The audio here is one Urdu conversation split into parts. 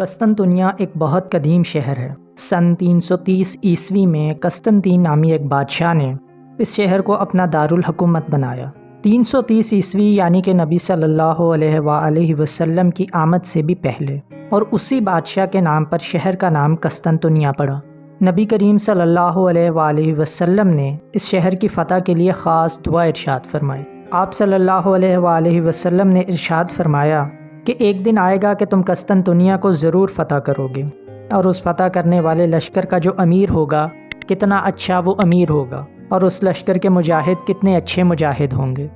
قسطنطنیہ ایک بہت قدیم شہر ہے۔ سن 330 عیسوی میں قسطنطین نامی ایک بادشاہ نے اس شہر کو اپنا دارالحکومت بنایا۔ 330 عیسوی یعنی کہ نبی صلی اللہ علیہ وآلہ وسلم کی آمد سے بھی پہلے، اور اسی بادشاہ کے نام پر شہر کا نام قسطنطنیہ پڑا۔ نبی کریم صلی اللہ علیہ وآلہ وسلم نے اس شہر کی فتح کے لیے خاص دعا ارشاد فرمائی۔ آپ صلی اللہ علیہ وآلہ وسلم نے ارشاد فرمایا کہ ایک دن آئے گا کہ تم قسطنطنیہ کو ضرور فتح کرو گے، اور اس فتح کرنے والے لشکر کا جو امیر ہوگا کتنا اچھا وہ امیر ہوگا، اور اس لشکر کے مجاہد کتنے اچھے مجاہد ہوں گے۔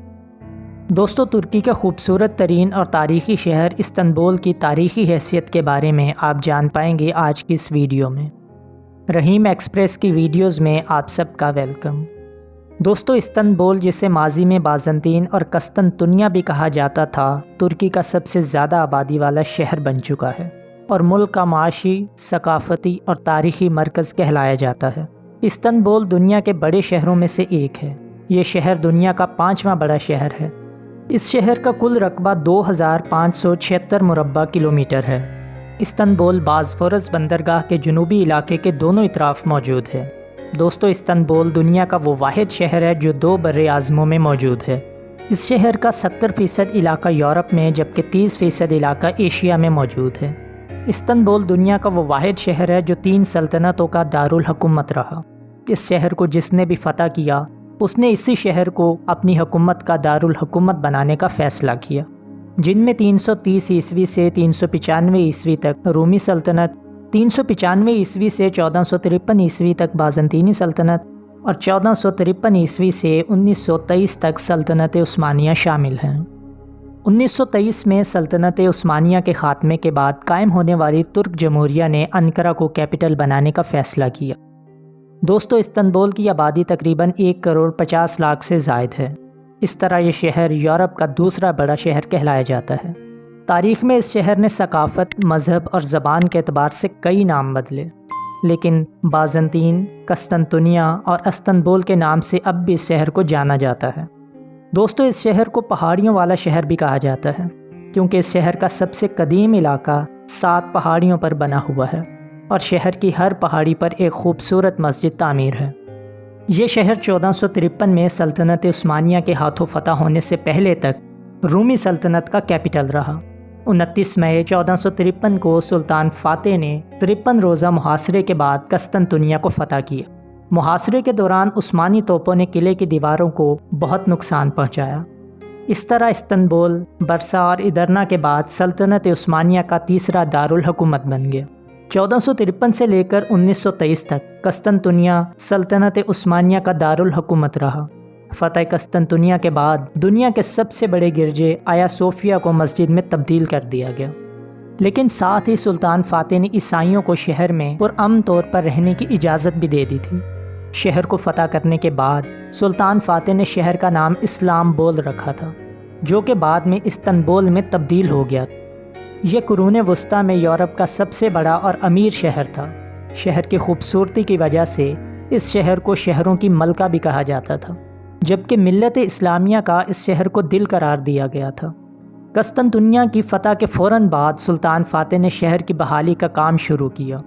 دوستو، ترکی کا خوبصورت ترین اور تاریخی شہر استنبول کی تاریخی حیثیت کے بارے میں آپ جان پائیں گے آج کی اس ویڈیو میں۔ رحیم ایکسپریس کی ویڈیوز میں آپ سب کا ویلکم۔ دوستو، استنبول جسے ماضی میں بازنطین اور قسطنطنیہ بھی کہا جاتا تھا، ترکی کا سب سے زیادہ آبادی والا شہر بن چکا ہے اور ملک کا معاشی، ثقافتی اور تاریخی مرکز کہلایا جاتا ہے۔ استنبول دنیا کے بڑے شہروں میں سے ایک ہے۔ یہ شہر دنیا کا 5واں بڑا شہر ہے۔ اس شہر کا کل رقبہ 2576 مربع کلومیٹر ہے۔ استنبول بازفورس بندرگاہ کے جنوبی علاقے کے دونوں اطراف موجود ہے۔ دوستو، استنبول دنیا کا وہ واحد شہر ہے جو 2 براعظموں میں موجود ہے۔ اس شہر کا 70% علاقہ یورپ میں جبکہ 30% علاقہ ایشیا میں موجود ہے۔ استنبول دنیا کا وہ واحد شہر ہے جو 3 سلطنتوں کا دارالحکومت رہا۔ اس شہر کو جس نے بھی فتح کیا، اس نے اسی شہر کو اپنی حکومت کا دارالحکومت بنانے کا فیصلہ کیا، جن میں 330 عیسوی سے 395 عیسوی تک رومی سلطنت، 395 عیسوی سے 1453 عیسوی تک بازنطینی سلطنت اور 1453 عیسوی سے 1923 تک سلطنت عثمانیہ شامل ہیں۔ 1923 میں سلطنت عثمانیہ کے خاتمے کے بعد قائم ہونے والی ترک جمہوریہ نے انقرہ کو کیپٹل بنانے کا فیصلہ کیا۔ دوستو، استنبول کی آبادی تقریباً 1,50,00,000 سے زائد ہے۔ اس طرح یہ شہر یورپ کا دوسرا بڑا شہر کہلایا جاتا ہے۔ تاریخ میں اس شہر نے ثقافت، مذہب اور زبان کے اعتبار سے کئی نام بدلے، لیکن بازنطین، قسطنطنیہ اور استنبول کے نام سے اب بھی اس شہر کو جانا جاتا ہے۔ دوستو، اس شہر کو پہاڑیوں والا شہر بھی کہا جاتا ہے، کیونکہ اس شہر کا سب سے قدیم علاقہ 7 پہاڑیوں پر بنا ہوا ہے، اور شہر کی ہر پہاڑی پر ایک خوبصورت مسجد تعمیر ہے۔ یہ شہر 1453 میں سلطنت عثمانیہ کے ہاتھوں فتح ہونے سے پہلے تک رومی سلطنت کا کیپٹل رہا۔ 29 مئی 1453 کو سلطان فاتح نے 53 روزہ محاصرے کے بعد قسطنطنیہ کو فتح کیا۔ محاصرے کے دوران عثمانی توپوں نے قلعے کی دیواروں کو بہت نقصان پہنچایا۔ اس طرح استنبول، برسا اور ادرنا کے بعد سلطنت عثمانیہ کا تیسرا دارالحکومت بن گیا۔ 1453 سے لے کر 1923 تک قسطنطنیہ سلطنت عثمانیہ کا دارالحکومت رہا۔ فتح قسطنطنیہ کے بعد دنیا کے سب سے بڑے گرجے آیا صوفیہ کو مسجد میں تبدیل کر دیا گیا، لیکن ساتھ ہی سلطان فاتح نے عیسائیوں کو شہر میں پرامن طور پر رہنے کی اجازت بھی دے دی تھی۔ شہر کو فتح کرنے کے بعد سلطان فاتح نے شہر کا نام اسلامبول رکھا تھا، جو کہ بعد میں استنبول میں تبدیل ہو گیا۔ یہ قرون وسطیٰ میں یورپ کا سب سے بڑا اور امیر شہر تھا۔ شہر کی خوبصورتی کی وجہ سے اس شہر کو شہروں کی ملکہ بھی کہا جاتا تھا، جبکہ ملت اسلامیہ کا اس شہر کو دل قرار دیا گیا تھا۔ قسطنطنیہ کی فتح کے فوراً بعد سلطان فاتح نے شہر کی بحالی کا کام شروع کیا۔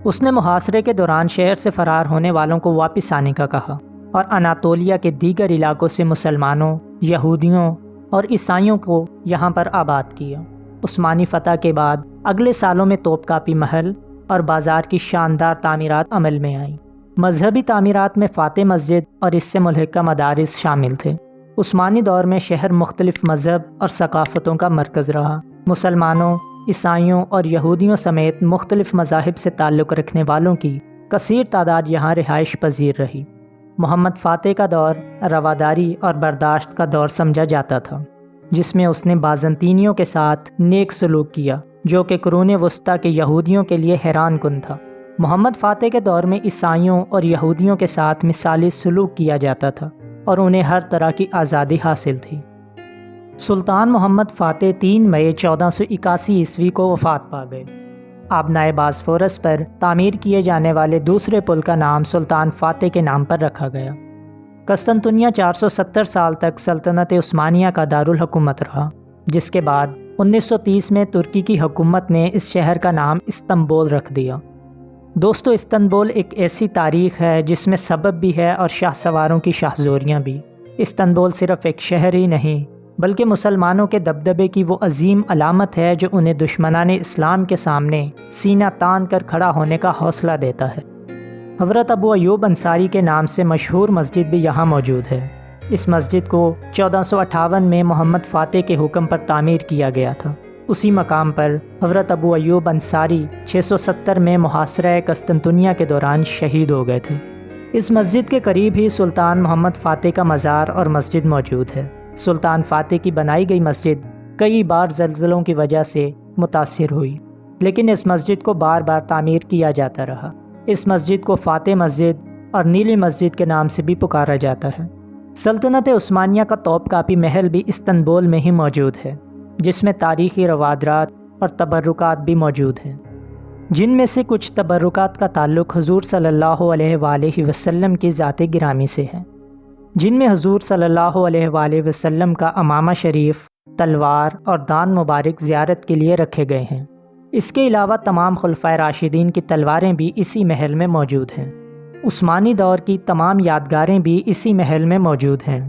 اس نے محاصرے کے دوران شہر سے فرار ہونے والوں کو واپس آنے کا کہا، اور اناطولیہ کے دیگر علاقوں سے مسلمانوں، یہودیوں اور عیسائیوں کو یہاں پر آباد کیا۔ عثمانی فتح کے بعد اگلے سالوں میں توپکاپی محل اور بازار کی شاندار تعمیرات عمل میں آئیں۔ مذہبی تعمیرات میں فاتح مسجد اور اس سے ملحقہ مدارس شامل تھے۔ عثمانی دور میں شہر مختلف مذہب اور ثقافتوں کا مرکز رہا۔ مسلمانوں، عیسائیوں اور یہودیوں سمیت مختلف مذاہب سے تعلق رکھنے والوں کی کثیر تعداد یہاں رہائش پذیر رہی۔ محمد فاتح کا دور رواداری اور برداشت کا دور سمجھا جاتا تھا، جس میں اس نے بازنطینیوں کے ساتھ نیک سلوک کیا، جو کہ قرون وسطیٰ کے یہودیوں کے لیے حیران کن تھا۔ محمد فاتح کے دور میں عیسائیوں اور یہودیوں کے ساتھ مثالی سلوک کیا جاتا تھا اور انہیں ہر طرح کی آزادی حاصل تھی۔ سلطان محمد فاتح 3 مئی 1481 عیسوی کو وفات پا گئے۔ آبنائے بازفورس پر تعمیر کیے جانے والے دوسرے پل کا نام سلطان فاتح کے نام پر رکھا گیا۔ قسطنطنیہ 470 سال تک سلطنت عثمانیہ کا دارالحکومت رہا، جس کے بعد 1930 میں ترکی کی حکومت نے اس شہر کا نام استنبول رکھ دیا۔ دوستو، استنبول ایک ایسی تاریخ ہے جس میں سبب بھی ہے اور شاہ سواروں کی شاہزوریاں بھی۔ استنبول صرف ایک شہر ہی نہیں بلکہ مسلمانوں کے دبدبے کی وہ عظیم علامت ہے جو انہیں دشمنان اسلام کے سامنے سینہ تان کر کھڑا ہونے کا حوصلہ دیتا ہے۔ حضرت ابو ایوب انصاری کے نام سے مشہور مسجد بھی یہاں موجود ہے۔ اس مسجد کو 1458 میں محمد فاتح کے حکم پر تعمیر کیا گیا تھا۔ اسی مقام پر حضرت ابو ایوب انصاری 670 میں محاصرہ قسطنطنیہ کے دوران شہید ہو گئے تھے۔ اس مسجد کے قریب ہی سلطان محمد فاتح کا مزار اور مسجد موجود ہے۔ سلطان فاتح کی بنائی گئی مسجد کئی بار زلزلوں کی وجہ سے متاثر ہوئی، لیکن اس مسجد کو بار بار تعمیر کیا جاتا رہا۔ اس مسجد کو فاتح مسجد اور نیلی مسجد کے نام سے بھی پکارا جاتا ہے۔ سلطنت عثمانیہ کا توپ کاپی محل بھی استنبول میں ہی موجود ہے، جس میں تاریخی روادرات اور تبرکات بھی موجود ہیں، جن میں سے کچھ تبرکات کا تعلق حضور صلی اللہ علیہ وآلہ وسلم کی ذات گرامی سے ہے، جن میں حضور صلی اللہ علیہ وآلہ وسلم کا امامہ شریف، تلوار اور دان مبارک زیارت کے لیے رکھے گئے ہیں۔ اس کے علاوہ تمام خلفائے راشدین کی تلواریں بھی اسی محل میں موجود ہیں۔ عثمانی دور کی تمام یادگاریں بھی اسی محل میں موجود ہیں۔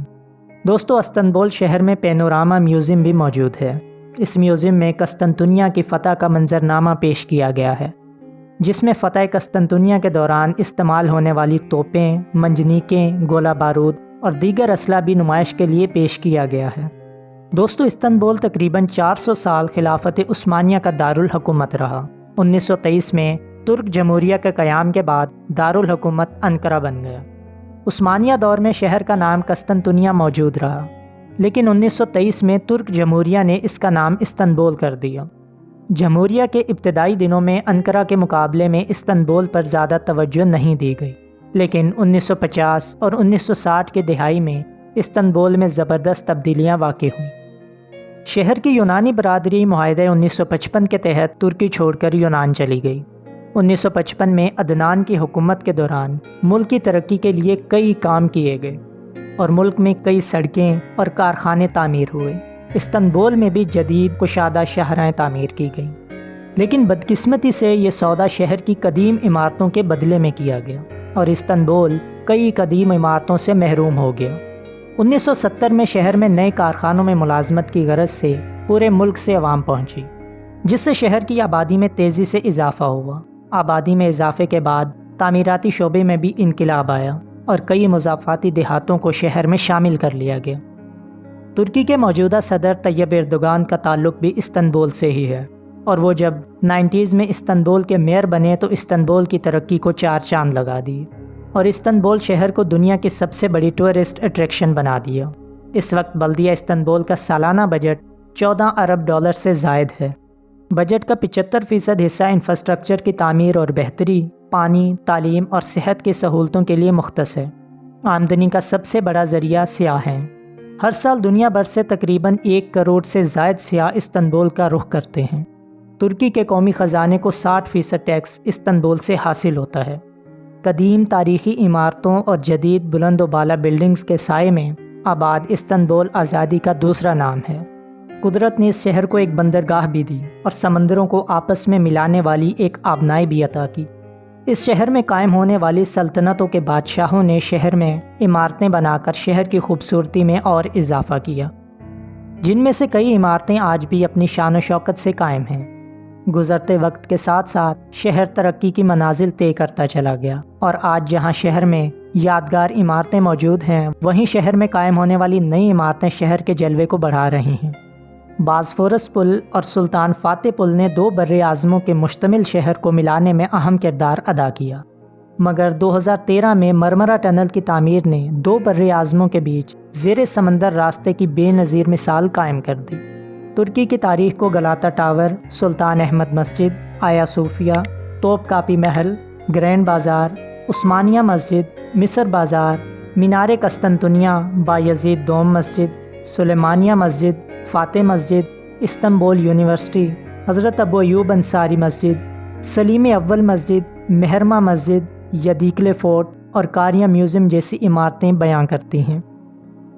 دوستو، استنبول شہر میں پینوراما میوزیم بھی موجود ہے۔ اس میوزیم میں قسطنطنیہ کی فتح کا منظرنامہ پیش کیا گیا ہے، جس میں فتح قسطنطنیہ کے دوران استعمال ہونے والی توپیں، منجنیقیں، گولہ بارود اور دیگر اسلحہ بھی نمائش کے لیے پیش کیا گیا ہے۔ دوستو، استنبول تقریباً 400 سال خلافت عثمانیہ کا دارالحکومت رہا۔ 1923 میں ترک جمہوریہ کے قیام کے بعد دارالحکومت انقرہ بن گیا۔ عثمانیہ دور میں شہر کا نام قسطنطنیہ موجود رہا، لیکن 1923 میں ترک جمہوریہ نے اس کا نام استنبول کر دیا۔ جمہوریہ کے ابتدائی دنوں میں انقرہ کے مقابلے میں استنبول پر زیادہ توجہ نہیں دی گئی، لیکن 1950 اور 1960 کے دہائی میں استنبول میں زبردست تبدیلیاں واقع ہوئیں۔ شہر کی یونانی برادری معاہدہ 1955 کے تحت ترکی چھوڑ کر یونان چلی گئی۔ 1955 میں عدنان کی حکومت کے دوران ملک کی ترقی کے لیے کئی کام کیے گئے اور ملک میں کئی سڑکیں اور کارخانے تعمیر ہوئے۔ استنبول میں بھی جدید کشادہ شاہراہیں تعمیر کی گئیں، لیکن بدقسمتی سے یہ سودا شہر کی قدیم عمارتوں کے بدلے میں کیا گیا اور استنبول کئی قدیم عمارتوں سے محروم ہو گیا۔ 1970 میں شہر میں نئے کارخانوں میں ملازمت کی غرض سے پورے ملک سے عوام پہنچی، جس سے شہر کی آبادی میں تیزی سے اضافہ ہوا۔ آبادی میں اضافے کے بعد تعمیراتی شعبے میں بھی انقلاب آیا اور کئی مضافاتی دیہاتوں کو شہر میں شامل کر لیا گیا۔ ترکی کے موجودہ صدر طیب اردوغان کا تعلق بھی استنبول سے ہی ہے، اور وہ جب 90s میں استنبول کے میئر بنے تو استنبول کی ترقی کو 4 چاند لگا دیے اور استنبول شہر کو دنیا کی سب سے بڑی ٹورسٹ اٹریکشن بنا دیا۔ اس وقت بلدیہ استنبول کا سالانہ بجٹ 14 ارب ڈالر سے زائد ہے۔ بجٹ کا 75% حصہ انفراسٹرکچر کی تعمیر اور بہتری، پانی، تعلیم اور صحت کی سہولتوں کے لیے مختص ہے۔ آمدنی کا سب سے بڑا ذریعہ سیاح ہیں۔ ہر سال دنیا بھر سے تقریباً 1 کروڑ سے زائد سیاح استنبول کا رخ کرتے ہیں۔ ترکی کے قومی خزانے کو 60% ٹیکس استنبول سے حاصل ہوتا ہے۔ قدیم تاریخی عمارتوں اور جدید بلند و بالا بلڈنگز کے سائے میں آباد استنبول آزادی کا دوسرا نام ہے۔ قدرت نے اس شہر کو ایک بندرگاہ بھی دی اور سمندروں کو آپس میں ملانے والی ایک آبنائی بھی عطا کی۔ اس شہر میں قائم ہونے والی سلطنتوں کے بادشاہوں نے شہر میں عمارتیں بنا کر شہر کی خوبصورتی میں اور اضافہ کیا، جن میں سے کئی عمارتیں آج بھی اپنی شان و شوکت سے قائم ہیں۔ گزرتے وقت کے ساتھ ساتھ شہر ترقی کی منازل طے کرتا چلا گیا، اور آج جہاں شہر میں یادگار عمارتیں موجود ہیں، وہیں شہر میں قائم ہونے والی نئی عمارتیں شہر کے جلوے کو بڑھا رہی ہیں۔ باسفورس پل اور سلطان فاتح پل نے 2 بر اعظموں کے مشتمل شہر کو ملانے میں اہم کردار ادا کیا، مگر 2013 میں مرمرا ٹنل کی تعمیر نے 2 بر اعظموں کے بیچ زیر سمندر راستے کی بے نظیر مثال قائم کر دی۔ ترکی کی تاریخ کو گلاتا ٹاور، سلطان احمد مسجد، آیا صوفیہ، توپ کاپی محل، گرینڈ بازار، عثمانیہ مسجد، مصر بازار، مینار قسطنطنیہ، بایزید دوم مسجد، سلیمانیہ مسجد، فاتح مسجد، استنبول یونیورسٹی، حضرت ابو ایوب انصاری مسجد، سلیم اول مسجد، مہرما مسجد، یدیکلے فورٹ اور کاریہ میوزیم جیسی عمارتیں بیان کرتی ہیں۔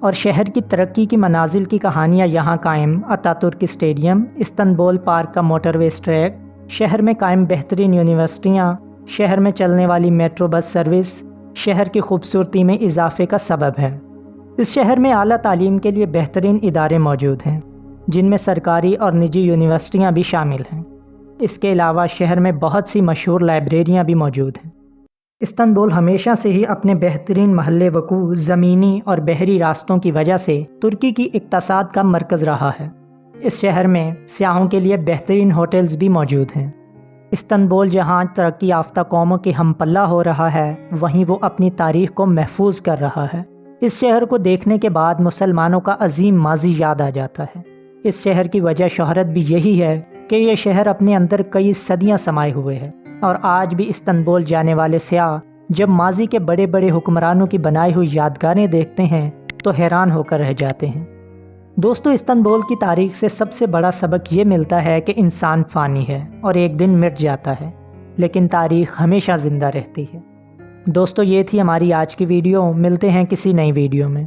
اور شہر کی ترقی کی منازل کی کہانیاں یہاں قائم اتاترک اسٹیڈیم، استنبول پارک کا موٹر ویز ٹریک، شہر میں قائم بہترین یونیورسٹیاں، شہر میں چلنے والی میٹرو بس سروس شہر کی خوبصورتی میں اضافے کا سبب ہے۔ اس شہر میں اعلیٰ تعلیم کے لیے بہترین ادارے موجود ہیں، جن میں سرکاری اور نجی یونیورسٹیاں بھی شامل ہیں۔ اس کے علاوہ شہر میں بہت سی مشہور لائبریریاں بھی موجود ہیں۔ استنبول ہمیشہ سے ہی اپنے بہترین محل وقوع، زمینی اور بحری راستوں کی وجہ سے ترکی کی اقتصاد کا مرکز رہا ہے۔ اس شہر میں سیاحوں کے لیے بہترین ہوٹلز بھی موجود ہیں۔ استنبول جہاں ترقی یافتہ قوموں کے ہم پلہ ہو رہا ہے، وہیں وہ اپنی تاریخ کو محفوظ کر رہا ہے۔ اس شہر کو دیکھنے کے بعد مسلمانوں کا عظیم ماضی یاد آ جاتا ہے۔ اس شہر کی وجہ شہرت بھی یہی ہے کہ یہ شہر اپنے اندر کئی صدیاں سمائے ہوئے ہے، اور آج بھی استنبول جانے والے سیاح جب ماضی کے بڑے بڑے حکمرانوں کی بنائی ہوئی یادگاریں دیکھتے ہیں تو حیران ہو کر رہ جاتے ہیں۔ دوستو، استنبول کی تاریخ سے سب سے بڑا سبق یہ ملتا ہے کہ انسان فانی ہے اور ایک دن مٹ جاتا ہے، لیکن تاریخ ہمیشہ زندہ رہتی ہے۔ دوستو، یہ تھی ہماری آج کی ویڈیو۔ ملتے ہیں کسی نئی ویڈیو میں۔